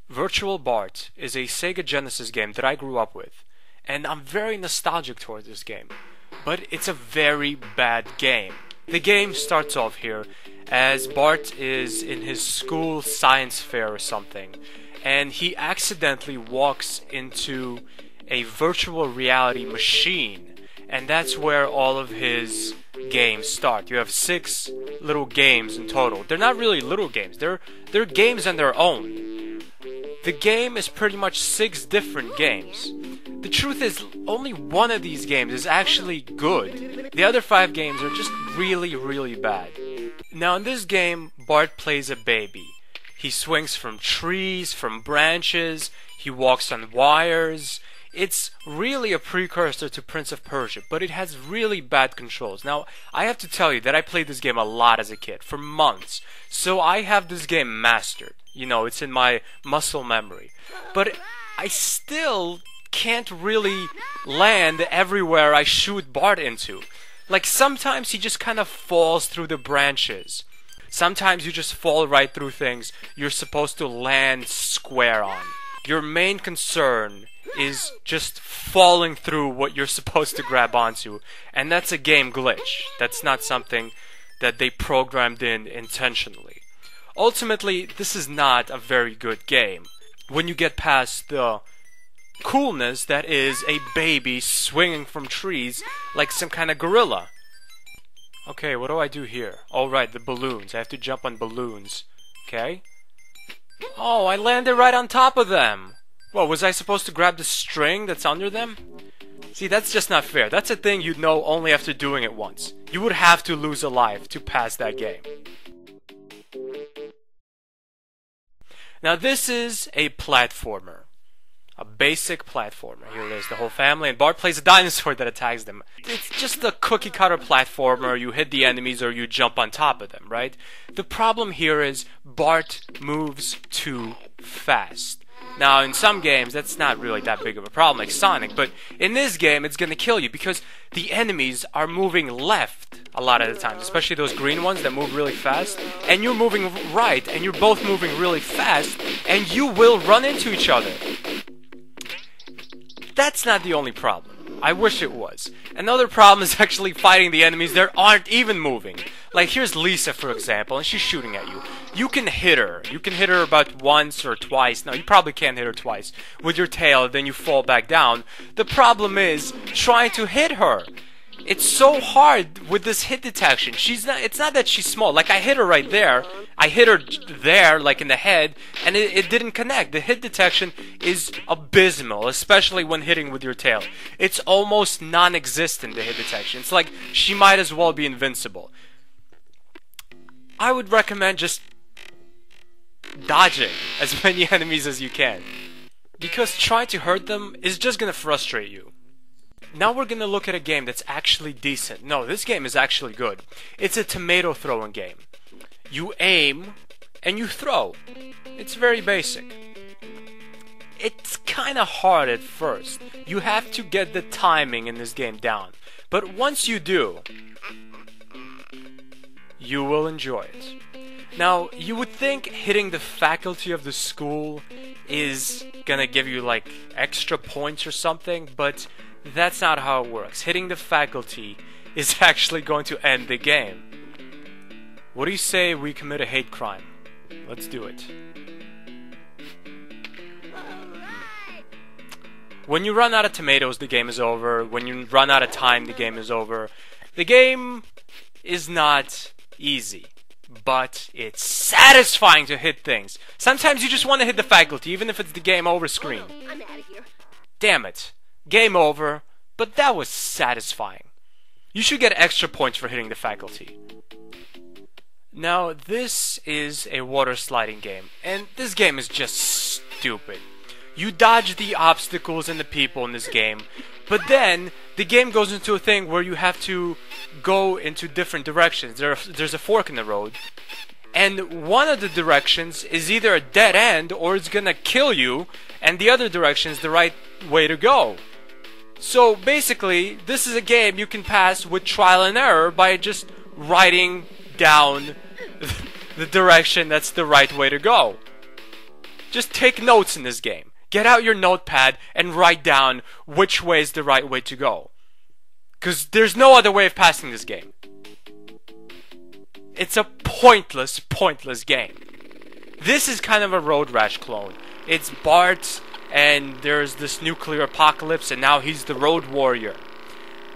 Virtual Bart is a Sega Genesis game that I grew up with, and I'm very nostalgic towards this game. But it's a very bad game. The game starts off here as Bart is in his school science fair or something, and he accidentally walks into a virtual reality machine, and that's where all of his games start. You have 6 little games in total. They're not really little games, they're games on their own. The game is pretty much 6 different games. The truth is, only one of these games is actually good. The other 5 games are just really, really bad. Now in this game, Bart plays a baby. He swings from trees, from branches, he walks on wires. It's really a precursor to Prince of Persia, but it has really bad controls. Now, I have to tell you that I played this game a lot as a kid, for months. So I have this game mastered. You know, it's in my muscle memory. But I still can't really land everywhere I shoot Bart into. Like, sometimes he just kind of falls through the branches. Sometimes you just fall right through things you're supposed to land square on. Your main concern is just falling through what you're supposed to grab onto, and that's a game glitch. That's not something that they programmed in intentionally. Ultimately, this is not a very good game when you get past the coolness that is a baby swinging from trees like some kind of gorilla. Okay, what do I do here? Oh right, the balloons. I have to jump on balloons. Okay. Oh, I landed right on top of them. What, was I supposed to grab the string that's under them? See, that's just not fair. That's a thing you'd know only after doing it once. You would have to lose a life to pass that game. Now this is a platformer. A basic platformer. Here it is, the whole family, and Bart plays a dinosaur that attacks them. It's just a cookie cutter platformer. You hit the enemies or you jump on top of them, right? The problem here is Bart moves too fast. Now, in some games, that's not really that big of a problem, like Sonic, but in this game, it's gonna kill you because the enemies are moving left a lot of the times, especially those green ones that move really fast, and you're moving right, and you're both moving really fast, and you will run into each other. That's not the only problem. I wish it was. Another problem is actually fighting the enemies that aren't even moving. Like, here's Lisa, for example, and she's shooting at you. You can hit her. You can hit her about once or twice. No, you probably can't hit her twice. With your tail, then you fall back down. The problem is trying to hit her. It's so hard with this hit detection. It's not that she's small. Like, I hit her right there. I hit her there, like in the head, and it didn't connect. The hit detection is abysmal, especially when hitting with your tail. It's almost non-existent, the hit detection. It's like she might as well be invincible. I would recommend just dodging as many enemies as you can, because trying to hurt them is just gonna frustrate you. Now we're gonna look at a game that's actually decent. No, this game is actually good. It's a tomato throwing game. You aim and you throw. It's very basic. It's kinda hard at first. You have to get the timing in this game down. But once you do, you will enjoy it. Now, you would think hitting the faculty of the school is gonna give you like extra points or something, but that's not how it works. Hitting the faculty is actually going to end the game. What do you say we commit a hate crime? Let's do it. When you run out of tomatoes, the game is over. When you run out of time, the game is over. The game is not easy, but it's satisfying to hit things. Sometimes you just want to hit the faculty, even if it's the game over screen. I'm out of here. Damn it. Game over, but that was satisfying. You should get extra points for hitting the faculty. Now, this is a water sliding game, and this game is just stupid. You dodge the obstacles and the people in this game, but then the game goes into a thing where you have to go into different directions. There's a fork in the road, and one of the directions is either a dead end or it's gonna kill you, and the other direction is the right way to go. So basically, this is a game you can pass with trial and error by just writing down the direction that's the right way to go. just take notes in this game. Get out your notepad and write down which way is the right way to go. Because there's no other way of passing this game. It's a pointless game. This is kind of a Road Rash clone. It's Bart, and there's this nuclear apocalypse, and now he's the road warrior.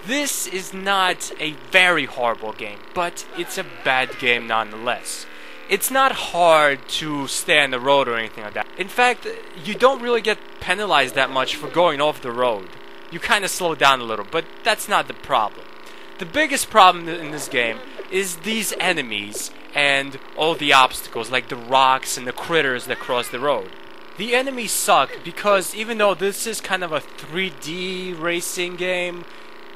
This is not a very horrible game, but it's a bad game nonetheless. It's not hard to stay on the road or anything like that. In fact, you don't really get penalized that much for going off the road. You kind of slow down a little, but that's not the problem. The biggest problem in this game is these enemies and all the obstacles, like the rocks and the critters that cross the road. The enemies suck because even though this is kind of a 3D racing game,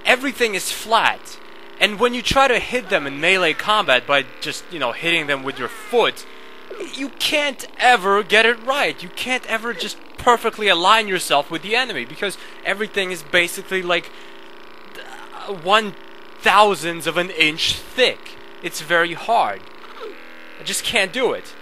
everything is flat. And when you try to hit them in melee combat by just, hitting them with your foot, you can't ever get it right. You can't ever just perfectly align yourself with the enemy because everything is basically like 1/1000th of an inch thick. It's very hard. I just can't do it.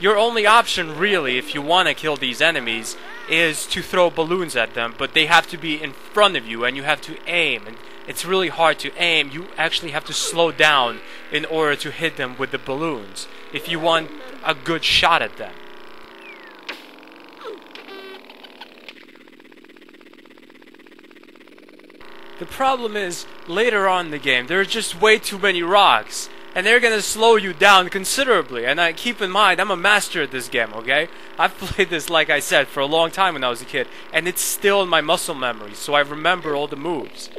Your only option, really, if you want to kill these enemies, is to throw balloons at them, but they have to be in front of you, and you have to aim, and it's really hard to aim. You actually have to slow down in order to hit them with the balloons, if you want a good shot at them. The problem is, later on in the game, there are just way too many rocks. And they're gonna slow you down considerably. And keep in mind, I'm a master at this game, okay? I've played this, like I said, for a long time when I was a kid. And it's still in my muscle memory, so I remember all the moves.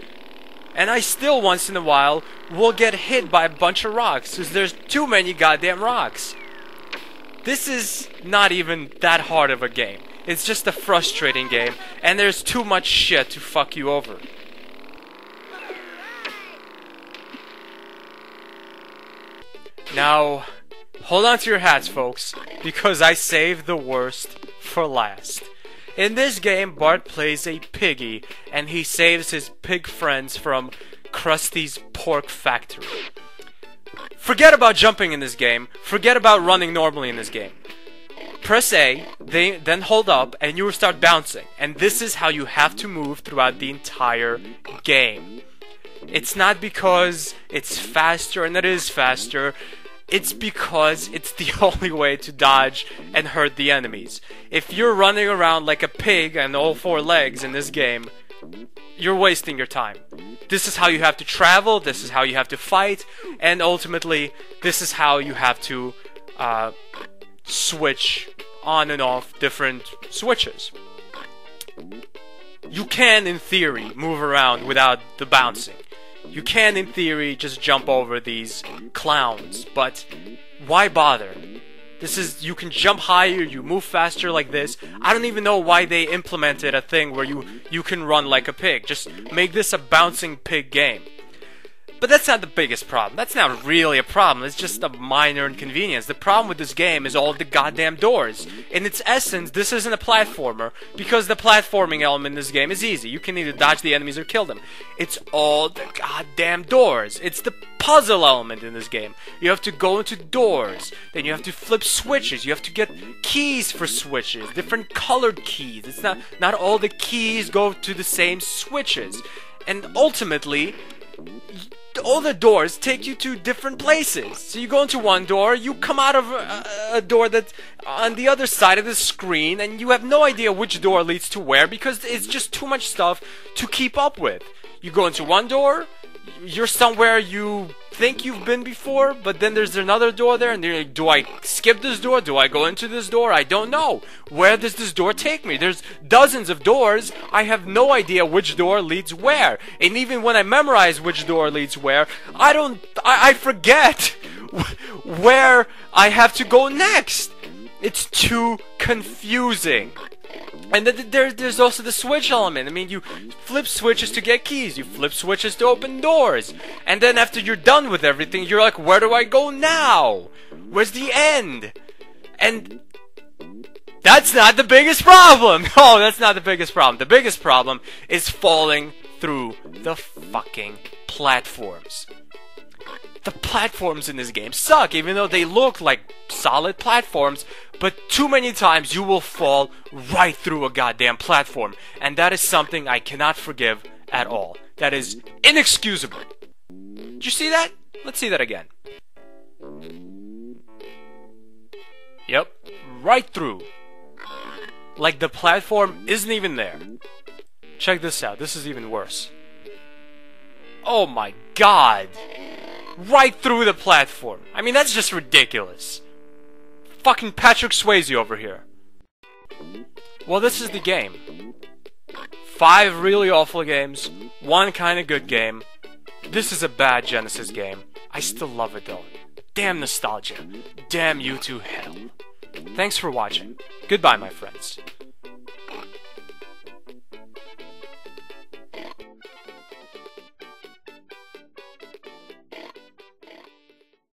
And I still, once in a while, will get hit by a bunch of rocks, because there's too many goddamn rocks. This is not even that hard of a game. It's just a frustrating game, and there's too much shit to fuck you over. Now, hold on to your hats, folks, because I saved the worst for last. In this game, Bart plays a piggy, and he saves his pig friends from Krusty's pork factory. Forget about jumping in this game. Forget about running normally in this game. Press A, then hold up, and you will start bouncing. And this is how you have to move throughout the entire game. It's not because it's faster, and it is faster. It's because it's the only way to dodge and hurt the enemies. If you're running around like a pig on all four legs in this game, you're wasting your time. This is how you have to travel, this is how you have to fight, and ultimately, this is how you have to switch on and off different switches. You can, in theory, move around without the bouncing. You can, in theory, just jump over these clowns, but why bother? You can jump higher, you move faster like this. I don't even know why they implemented a thing where you can run like a pig. Just make this a bouncing pig game. But that's not the biggest problem. That's not really a problem. It's just a minor inconvenience. The problem with this game is all the goddamn doors. In its essence, this isn't a platformer because the platforming element in this game is easy. You can either dodge the enemies or kill them. It's all the goddamn doors. It's the puzzle element in this game. You have to go into doors. Then you have to flip switches. You have to get keys for switches. Different colored keys. It's not all the keys go to the same switches. And ultimately, all the doors take you to different places. So you go into one door, you come out of a door that's on the other side of the screen, and you have no idea which door leads to where because it's just too much stuff to keep up with. You go into one door, you're somewhere you think you've been before, but then there's another door there, and you're like, do I skip this door? Do I go into this door? I don't know. Where does this door take me? There's dozens of doors. I have no idea which door leads where. And even when I memorize which door leads where, I forget where I have to go next. It's too confusing. And there's also the switch element. I mean, you flip switches to get keys. You flip switches to open doors. And then after you're done with everything, you're like, where do I go now? Where's the end? And that's not the biggest problem. No, that's not the biggest problem. The biggest problem is falling through the fucking platforms. The platforms in this game suck, even though they look like solid platforms, but too many times you will fall right through a goddamn platform, and that is something I cannot forgive at all. That is inexcusable. Did you see that? Let's see that again. Yep, right through. Like the platform isn't even there. Check this out, this is even worse. Oh my god! Right through the platform. I mean, that's just ridiculous. Fucking Patrick Swayze over here. Well, this is the game. 5 really awful games, 1 kinda good game. This is a bad Genesis game. I still love it though. Damn nostalgia. Damn you to hell. Thanks for watching. Goodbye, my friends.